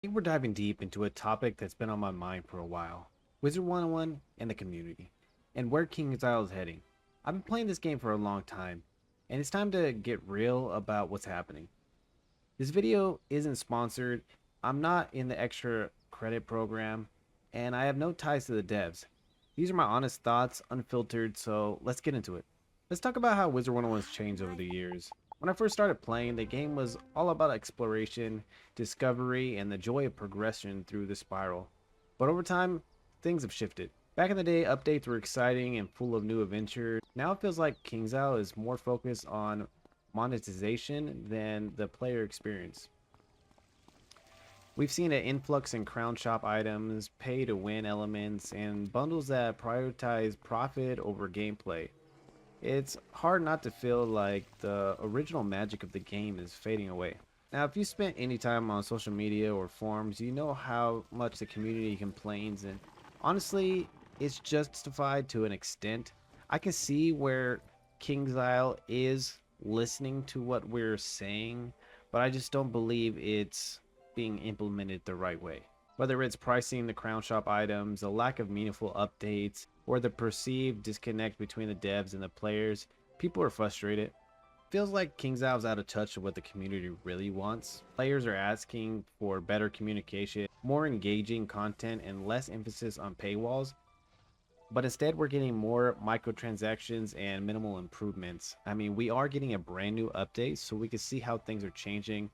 Think we're diving deep into a topic that's been on my mind for a while. Wizard101 and the community, and where KingsIsle is heading. I've been playing this game for a long time, and it's time to get real about what's happening. This video isn't sponsored, I'm not in the extra credit program, and I have no ties to the devs. These are my honest thoughts, unfiltered, so let's get into it. Let's talk about how Wizard101's changed over the years. When I first started playing, the game was all about exploration, discovery, and the joy of progression through the spiral. But over time, things have shifted. Back in the day, updates were exciting and full of new adventures. Now it feels like KingsIsle is more focused on monetization than the player experience. We've seen an influx in crown shop items, pay to win elements, and bundles that prioritize profit over gameplay. It's hard not to feel like the original magic of the game is fading away. Now, if you spent any time on social media or forums, you know how much the community complains, and honestly, it's justified to an extent. I can see where KingsIsle is listening to what we're saying, but I just don't believe it's being implemented the right way. Whether it's pricing the crown shop items, a lack of meaningful updates, or the perceived disconnect between the devs and the players, people are frustrated. Feels like KingsIsle's out of touch with what the community really wants. Players are asking for better communication, more engaging content, and less emphasis on paywalls. But instead, we're getting more microtransactions and minimal improvements. I mean, we are getting a brand new update, so we can see how things are changing.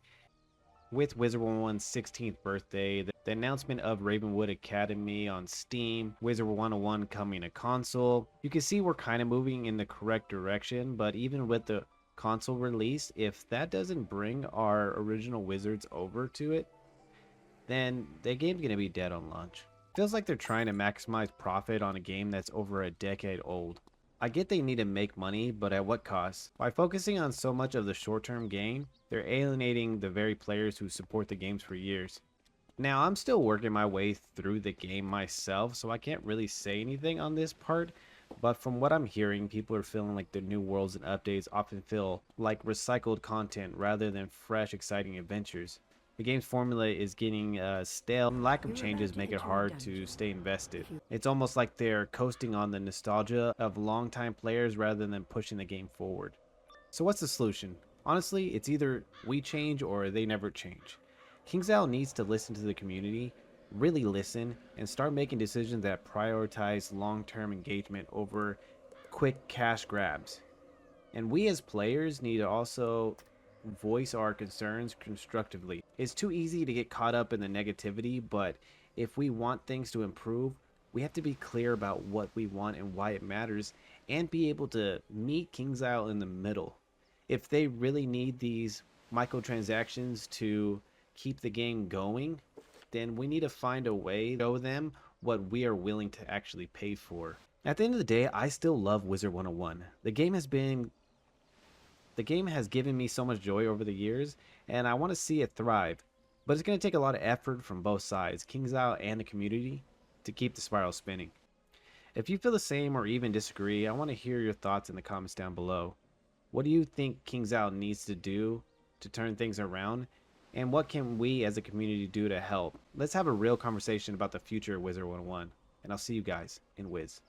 With Wizard101's 16th birthday, the announcement of Ravenwood Academy on Steam, Wizard101 coming to console, you can see we're kind of moving in the correct direction, but even with the console release, if that doesn't bring our original Wizards over to it, then the game's going to be dead on launch. Feels like they're trying to maximize profit on a game that's over a decade old. I get they need to make money, but at what cost? By focusing on so much of the short-term gain, they're alienating the very players who support the games for years. Now, I'm still working my way through the game myself, so I can't really say anything on this part, but from what I'm hearing, people are feeling like the new worlds and updates often feel like recycled content rather than fresh, exciting adventures. The game's formula is getting stale, and lack of changes make it hard to stay invested. It's almost like they're coasting on the nostalgia of longtime players rather than pushing the game forward. So what's the solution? Honestly, it's either we change or they never change. KingsIsle needs to listen to the community, really listen, and start making decisions that prioritize long-term engagement over quick cash grabs. And we as players need to also voice our concerns constructively. It's too easy to get caught up in the negativity, but if we want things to improve, we have to be clear about what we want and why it matters, and be able to meet KingsIsle in the middle. If they really need these microtransactions to keep the game going, then we need to find a way to show them what we are willing to actually pay for. At the end of the day, I still love Wizard101. The game has given me so much joy over the years, and I want to see it thrive. But it's going to take a lot of effort from both sides, KingsIsle and the community, to keep the spiral spinning. If you feel the same or even disagree, I want to hear your thoughts in the comments down below. What do you think KingsIsle needs to do to turn things around? And what can we as a community do to help? Let's have a real conversation about the future of Wizard101. And I'll see you guys in Wiz.